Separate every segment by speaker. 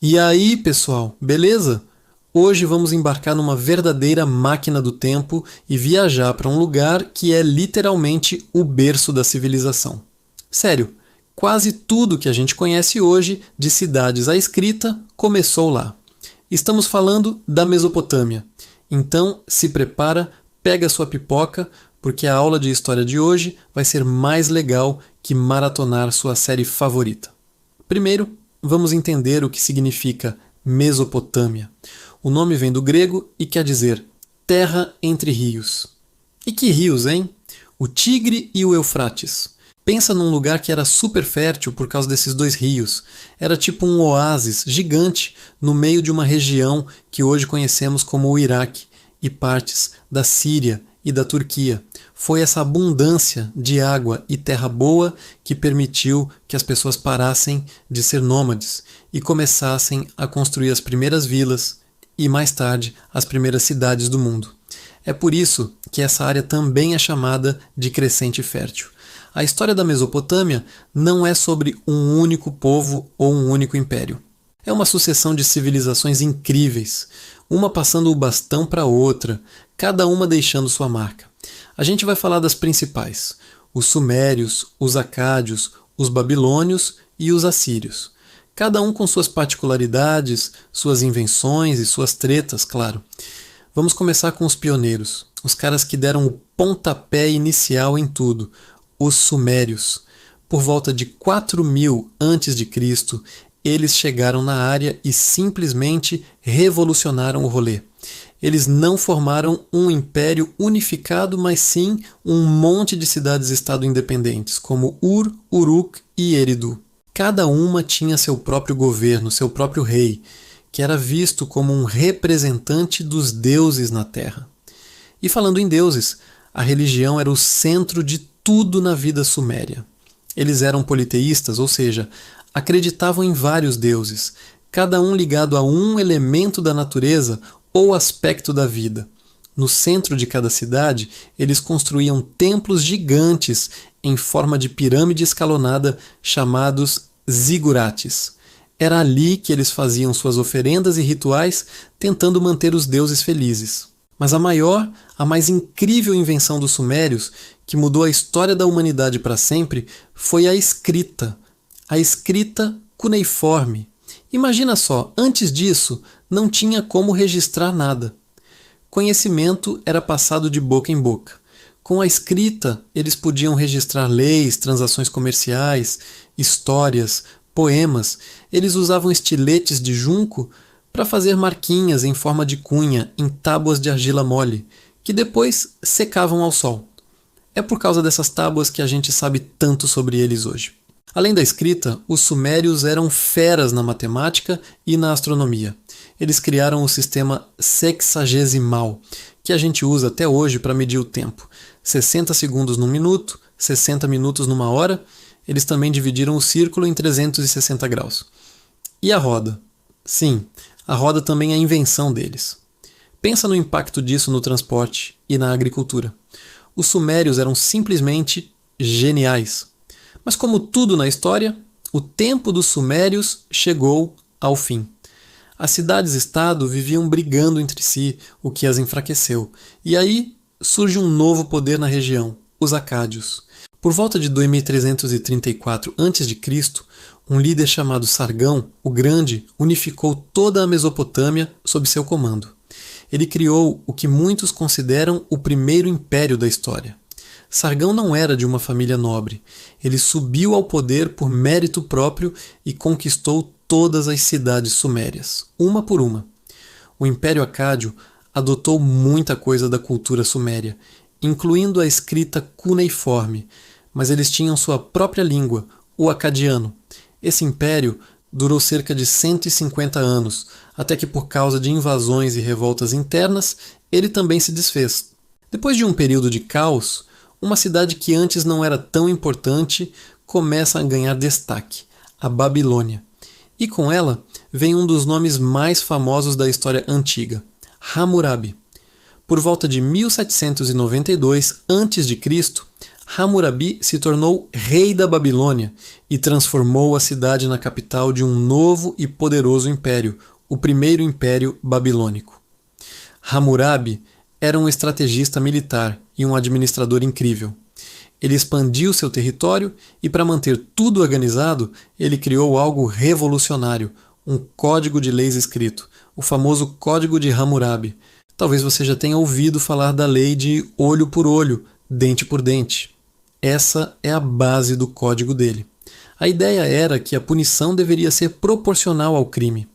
Speaker 1: E aí, pessoal, beleza? Hoje vamos embarcar numa verdadeira máquina do tempo e viajar para um lugar que é literalmente o berço da civilização. Sério, quase tudo que a gente conhece hoje, de cidades à escrita, começou lá. Estamos falando da Mesopotâmia. Então, se prepara, pega sua pipoca, porque a aula de história de hoje vai ser mais legal que maratonar sua série favorita. Primeiro, vamos entender o que significa Mesopotâmia. O nome vem do grego e quer dizer terra entre rios. E que rios, hein? O Tigre e o Eufrates. Pensa num lugar que era super fértil por causa desses dois rios. Era tipo um oásis gigante no meio de uma região que hoje conhecemos como o Iraque e partes da Síria e da Turquia. Foi essa abundância de água e terra boa que permitiu que as pessoas parassem de ser nômades e começassem a construir as primeiras vilas e, mais tarde, as primeiras cidades do mundo. É por isso que essa área também é chamada de crescente fértil. A história da Mesopotâmia não é sobre um único povo ou um único império. É uma sucessão de civilizações incríveis, uma passando o bastão para outra, cada uma deixando sua marca. A gente vai falar das principais: os sumérios, os acádios, os babilônios e os assírios. Cada um com suas particularidades, suas invenções e suas tretas, claro. Vamos começar com os pioneiros, os caras que deram o pontapé inicial em tudo, os sumérios. Por volta de 4000 a.C., eles chegaram na área e simplesmente revolucionaram o rolê. Eles não formaram um império unificado, mas sim um monte de cidades-estado independentes, como Ur, Uruk e Eridu. Cada uma tinha seu próprio governo, seu próprio rei, que era visto como um representante dos deuses na Terra. E falando em deuses, a religião era o centro de tudo na vida suméria. Eles eram politeístas, ou seja, acreditavam em vários deuses, cada um ligado a um elemento da natureza ou aspecto da vida. No centro de cada cidade, eles construíam templos gigantes em forma de pirâmide escalonada chamados zigurates. Era ali que eles faziam suas oferendas e rituais, tentando manter os deuses felizes. Mas a maior, a mais incrível invenção dos sumérios, que mudou a história da humanidade para sempre, foi a escrita. A escrita cuneiforme. Imagina só, antes disso, não tinha como registrar nada. Conhecimento era passado de boca em boca. Com a escrita, eles podiam registrar leis, transações comerciais, histórias, poemas. Eles usavam estiletes de junco para fazer marquinhas em forma de cunha em tábuas de argila mole, que depois secavam ao sol. É por causa dessas tábuas que a gente sabe tanto sobre eles hoje. Além da escrita, os sumérios eram feras na matemática e na astronomia. Eles criaram o sistema sexagesimal, que a gente usa até hoje para medir o tempo. 60 segundos num minuto, 60 minutos numa hora. Eles também dividiram o círculo em 360 graus. E a roda? Sim, a roda também é a invenção deles. Pensa no impacto disso no transporte e na agricultura. Os sumérios eram simplesmente geniais. Mas como tudo na história, o tempo dos sumérios chegou ao fim. As cidades-estado viviam brigando entre si, o que as enfraqueceu. E aí surge um novo poder na região, os acádios. Por volta de 2334 a.C., um líder chamado Sargão, o Grande, unificou toda a Mesopotâmia sob seu comando. Ele criou o que muitos consideram o primeiro império da história. Sargão não era de uma família nobre. Ele subiu ao poder por mérito próprio e conquistou todas as cidades sumérias, uma por uma. O Império Acádio adotou muita coisa da cultura suméria, incluindo a escrita cuneiforme, mas eles tinham sua própria língua, o acadiano. Esse império durou cerca de 150 anos, até que por causa de invasões e revoltas internas, ele também se desfez. Depois de um período de caos, uma cidade que antes não era tão importante começa a ganhar destaque, a Babilônia. E com ela vem um dos nomes mais famosos da história antiga, Hammurabi. Por volta de 1792 a.C., Hammurabi se tornou rei da Babilônia e transformou a cidade na capital de um novo e poderoso império, o primeiro Império Babilônico. Hammurabi era um estrategista militar e um administrador incrível. Ele expandiu seu território e, para manter tudo organizado, ele criou algo revolucionário, um código de leis escrito, o famoso Código de Hammurabi. Talvez você já tenha ouvido falar da lei de olho por olho, dente por dente. Essa é a base do código dele. A ideia era que a punição deveria ser proporcional ao crime.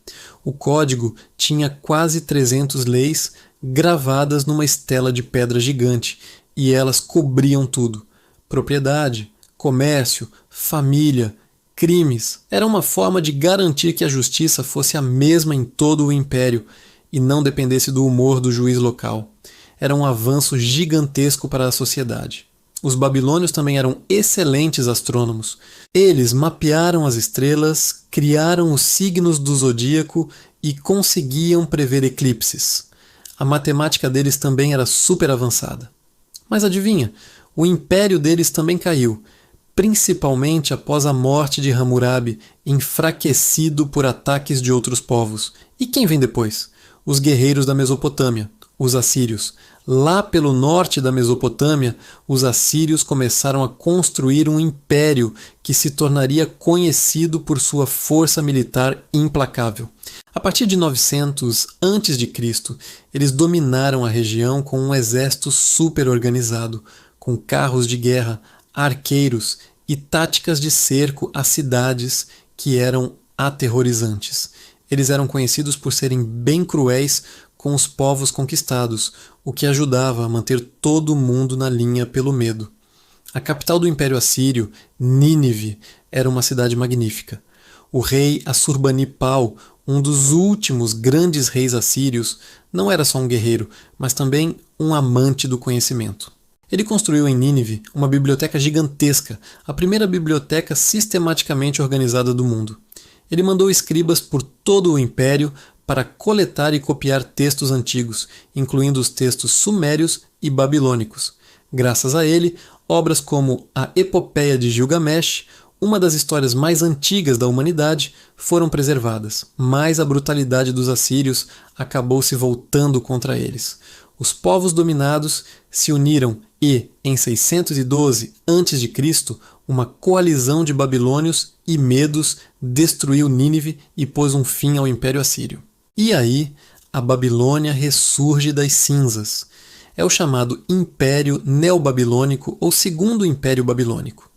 Speaker 1: O código tinha quase 300 leis gravadas numa estela de pedra gigante, e elas cobriam tudo. Propriedade, comércio, família, crimes. Era uma forma de garantir que a justiça fosse a mesma em todo o império e não dependesse do humor do juiz local. Era um avanço gigantesco para a sociedade. Os babilônios também eram excelentes astrônomos. Eles mapearam as estrelas, criaram os signos do zodíaco e conseguiam prever eclipses. A matemática deles também era super avançada. Mas adivinha, o império deles também caiu, principalmente após a morte de Hammurabi, enfraquecido por ataques de outros povos. E quem vem depois? Os guerreiros da Mesopotâmia, os assírios. Lá pelo norte da Mesopotâmia, os assírios começaram a construir um império que se tornaria conhecido por sua força militar implacável. A partir de 900 a.C., eles dominaram a região com um exército super organizado, com carros de guerra, arqueiros e táticas de cerco a cidades que eram aterrorizantes. Eles eram conhecidos por serem bem cruéis com os povos conquistados, o que ajudava a manter todo mundo na linha pelo medo. A capital do Império Assírio, Nínive, era uma cidade magnífica. O rei Assurbanipal, um dos últimos grandes reis assírios, não era só um guerreiro, mas também um amante do conhecimento. Ele construiu em Nínive uma biblioteca gigantesca, a primeira biblioteca sistematicamente organizada do mundo. Ele mandou escribas por todo o império para coletar e copiar textos antigos, incluindo os textos sumérios e babilônicos. Graças a ele, obras como a Epopeia de Gilgamesh, uma das histórias mais antigas da humanidade, foram preservadas, mas a brutalidade dos assírios acabou se voltando contra eles. Os povos dominados se uniram e, em 612 a.C., uma coalizão de babilônios e medos destruiu Nínive e pôs um fim ao Império Assírio. E aí, a Babilônia ressurge das cinzas. É o chamado Império Neobabilônico ou Segundo Império Babilônico.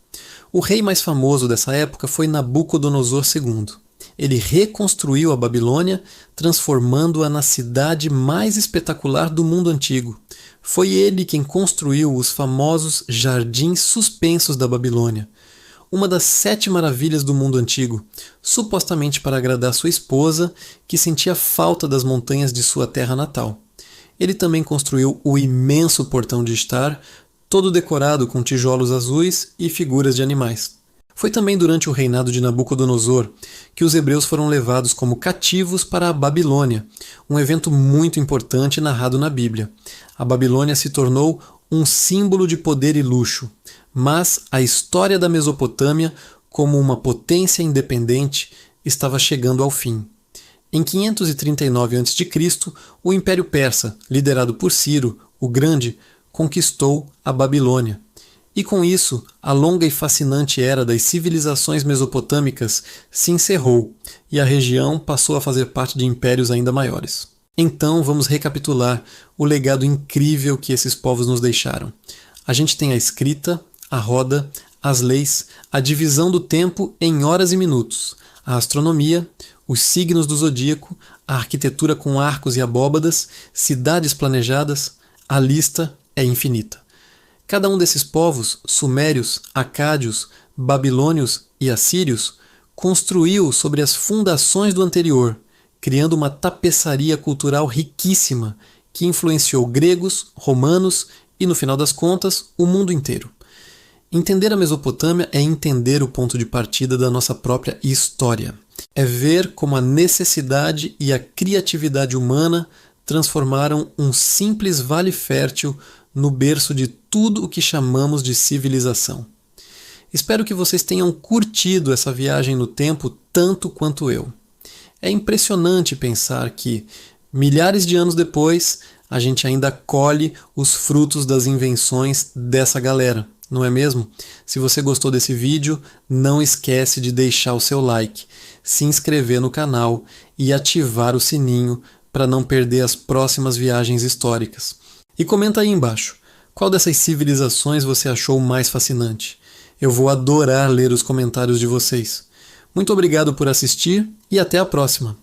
Speaker 1: O rei mais famoso dessa época foi Nabucodonosor II. Ele reconstruiu a Babilônia, transformando-a na cidade mais espetacular do mundo antigo. Foi ele quem construiu os famosos Jardins Suspensos da Babilônia, uma das 7 maravilhas do mundo antigo, supostamente para agradar sua esposa, que sentia falta das montanhas de sua terra natal. Ele também construiu o imenso Portão de Estar, todo decorado com tijolos azuis e figuras de animais. Foi também durante o reinado de Nabucodonosor que os hebreus foram levados como cativos para a Babilônia, um evento muito importante narrado na Bíblia. A Babilônia se tornou um símbolo de poder e luxo, mas a história da Mesopotâmia, como uma potência independente, estava chegando ao fim. Em 539 a.C., o Império Persa, liderado por Ciro, o Grande, conquistou a Babilônia. E com isso, a longa e fascinante era das civilizações mesopotâmicas se encerrou e a região passou a fazer parte de impérios ainda maiores. Então vamos recapitular o legado incrível que esses povos nos deixaram. A gente tem a escrita, a roda, as leis, a divisão do tempo em horas e minutos, a astronomia, os signos do zodíaco, a arquitetura com arcos e abóbadas, cidades planejadas. A lista é infinita. Cada um desses povos, sumérios, acádios, babilônios e assírios, construiu sobre as fundações do anterior, criando uma tapeçaria cultural riquíssima que influenciou gregos, romanos e, no final das contas, o mundo inteiro. Entender a Mesopotâmia é entender o ponto de partida da nossa própria história. É ver como a necessidade e a criatividade humana transformaram um simples vale fértil no berço de tudo o que chamamos de civilização. Espero que vocês tenham curtido essa viagem no tempo tanto quanto eu. É impressionante pensar que, milhares de anos depois, a gente ainda colhe os frutos das invenções dessa galera, não é mesmo? Se você gostou desse vídeo, não esquece de deixar o seu like, se inscrever no canal e ativar o sininho para não perder as próximas viagens históricas. E comenta aí embaixo, qual dessas civilizações você achou mais fascinante? Eu vou adorar ler os comentários de vocês. Muito obrigado por assistir e até a próxima!